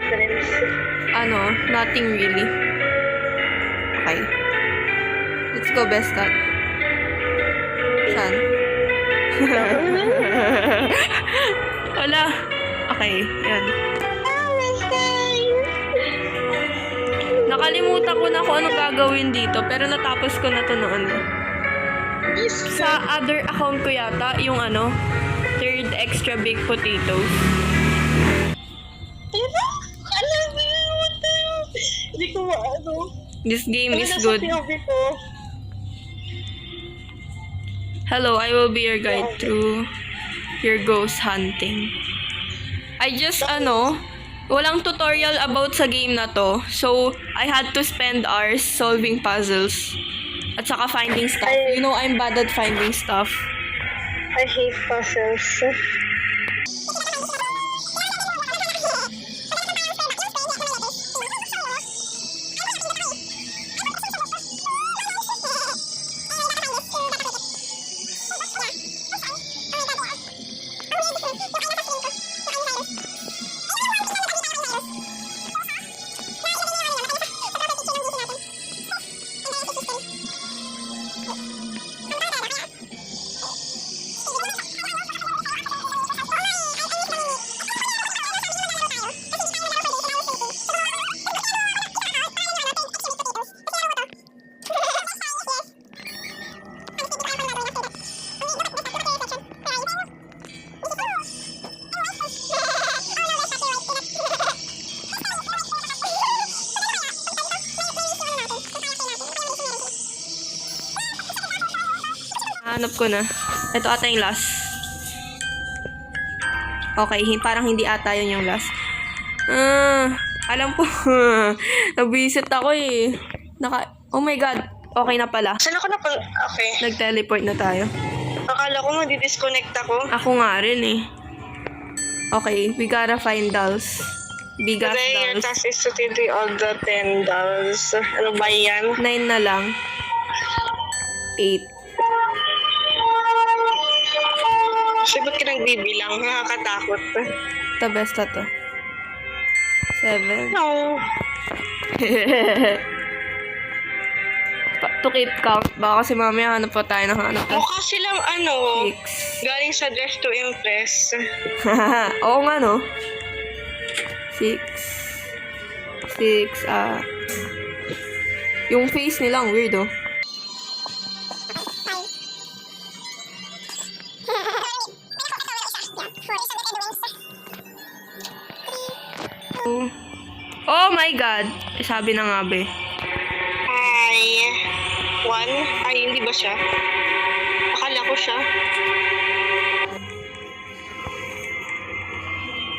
Friends. Nothing really. Okay. Let's go, Bestat. Saan? Wala. Okay, yan. Nakalimutan ko na kung anong gagawin dito, pero natapos ko na to noon. Sa other account ko yata, yung third extra baked potatoes. Hindi ko maano. This game is Nasa good. POV ko. Hello, I will be your guide through your ghost hunting. I just, walang tutorial about sa game na to. So, I had to spend hours solving puzzles. At saka finding stuff. You know, I'm bad at finding stuff. I hate puzzles. Hanap ko na. Ito ata yung last. Okay, parang hindi ata yun yung last. Alam ko. Nabisit ako eh. Oh my god. Okay na pala. Saan ako na pala? Okay. Nag-teleport na tayo. Akala ko madi-disconnect ako. Ako nga rin eh. Okay, we gotta find dolls. Bigas Today, your dolls. task is to tidy all the 10 dolls. Ano ba yan? 9 na lang. 8. Kasi ba't ka nagbibilang? Nakakatakot. The best na to. 7. No. To keep count. Baka kasi mamaya hanap pa tayo ng hanap. Mukha silang 6. galing sa Dress to Impress. Oo nga no. 6. Yung face nilang weird oh. Oh my god. Sabi na nga be. Ay. 1? Ay, hindi ba siya? Akala ko siya.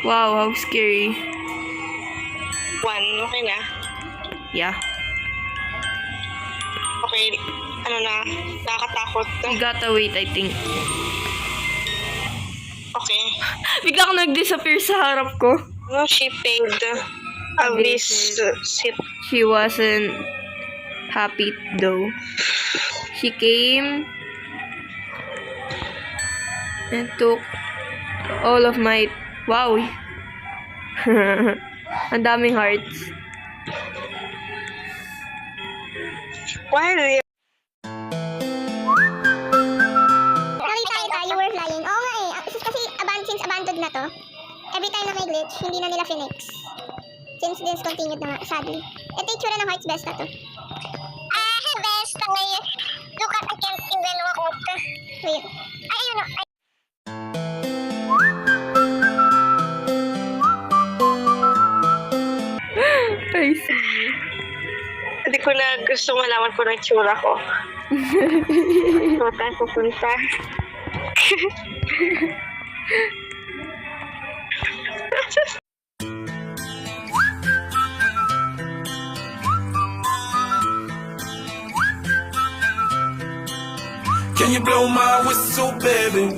Wow, how scary. 1, okay na. Yeah. Okay, nakakatakot. We gotta wait, I think. Okay. Bigla ko nag-disappear sa harap ko. No, she paid a visit. She wasn't happy though. She came and took all of my... Wow. Ang daming hearts. Why do you... Nakita kita, you were flying. Oo nga eh. Kasi since abandoned na to, every time na may glitch, hindi na nila finix. Since discontinued na nga, sadly. Ito yung tsura ng Hearts Best na to. Best na ngayon. Look at, I can't even walk out. Wait. Ay, ayun o. I see. Hindi ko na gusto malaman kung ang tsura ko. So, tayo pupunta. Can you blow my whistle, baby,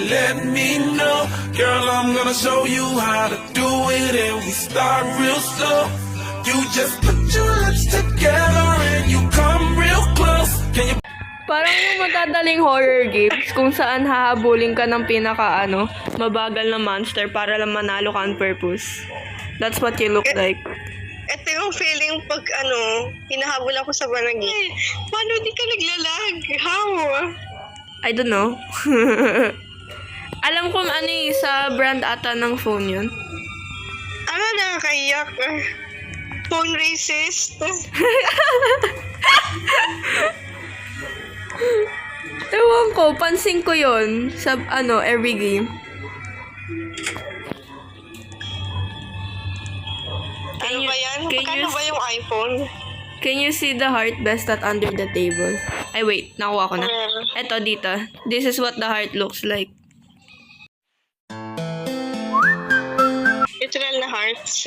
let me know. Girl, I'm gonna show you how to do it, and we start real slow. You just put your lips together and you come real close. Can you... Parang yung matadaling horror games kung saan hahabulin ka ng mabagal na monster para lang manalo ka on purpose. That's what you look like. Ito yung feeling pag hinahabol ako sa barangay. Paano di ka naglalag? How? I don't know. Alam ko ano eh, sa brand ata ng phone yun. Ano, nakakaiyak. Phone racist. Ewan ko, pansin ko yun sa every game. Ano ba yan? can Magkano you- ba yung iPhone? Can you see the heart best at under the table? Ay wait, nakuha ko na. Eto dito. This is what the heart looks like. Literal na hearts.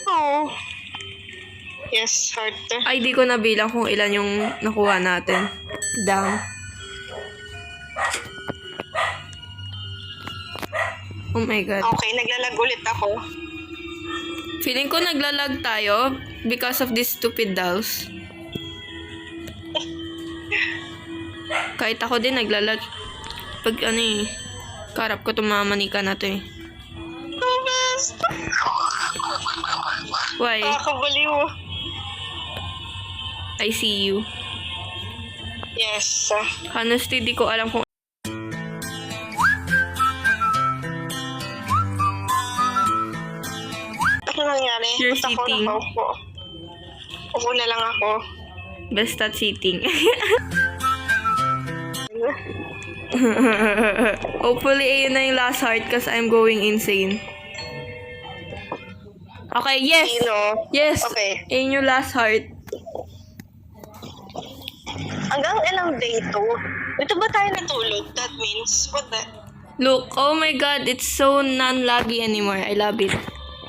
Oh. Yes, heart. Ay, di ko nabilang kung ilan yung nakuha natin. Down. Oh my God. Okay, naglalag ulit ako. Feeling ko naglalag tayo because of these stupid dolls. Kahit ako din naglalag. Pag karap ko tumamanika na to eh. Oh, best. Why? Nakakabaliw. I see you. Yes. Honestly, di ko alam kung Ano nangyari? You're Ba't ako sitting. nakaupo? Upo na lang ako. best at sitting. Hopefully, ayun na yung last heart because I'm going insane. Okay, yes! Sino? Yes! Okay. Ayun yung last heart. Hanggang ilang day to? Ito ba tayo natulog? That means, what the? Look, oh my God, it's so non-laggy anymore. I love it.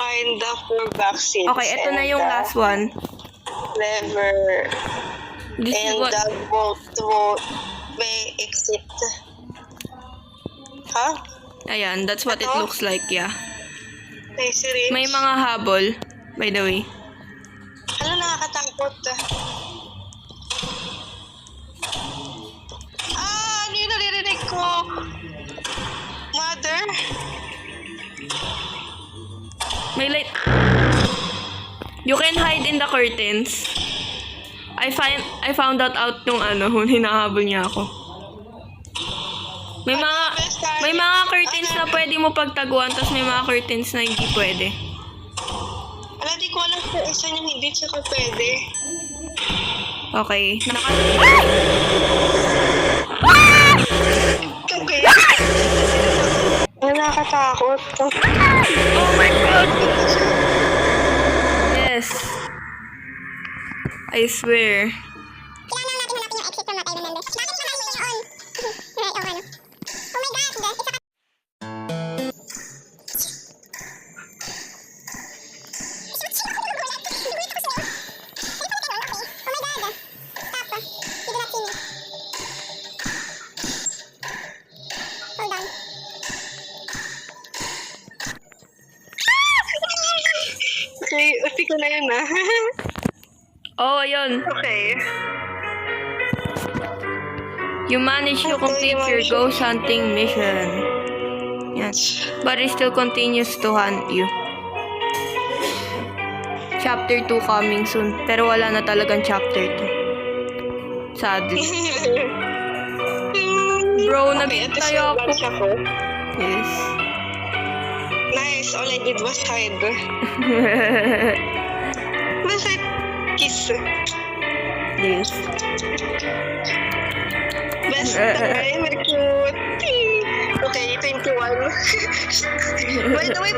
Find the 4 vaccines. Okay, ito na yung last one. Never. This is And what... the vote may exit. Huh? Ayan, that's what it Ito? looks like, yeah. May syringe. May mga habol, by the way. Ano, nakakatakot. Ano yung naririnig ko? Mother? May light. You can hide in the curtains. I found that out nung kung hinahabol niya ako. May mga curtains na pwede mo pagtaguan, tapos may mga curtains na hindi pwede. Wala, di ko alam kung isa niyang hindi tsaka pwede. Okay. Okay. Nakakatakot. Oh my God! Yes. I swear. Kailangan natin hanapin yung exit from Matay Menendez. Bakit naman yun on? Right, okay na. Oh my God, guys. Isa ka... Okay, uti ko na yun Oh, ayun. Okay. You managed to complete your ghost hunting mission. Yan. But it still continues to hunt you. Chapter 2 coming soon. Pero wala na talagang chapter 2. Sadly. Bro, Okay, ito nag-tayo yung ako. lunch ako. Yes. Nice, all I did was hide. Basta kiss. Yes. Best time, very cute. Okay, 21. By the way,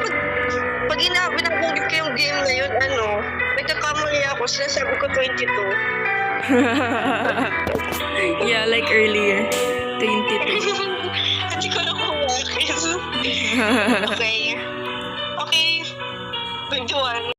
pag binabanggit ko yung game na yun, nagkakamali ako, sinasabi ko 22. Yeah, like earlier. 22. Hindi ko na kung bakit. Okay. Okay. 21.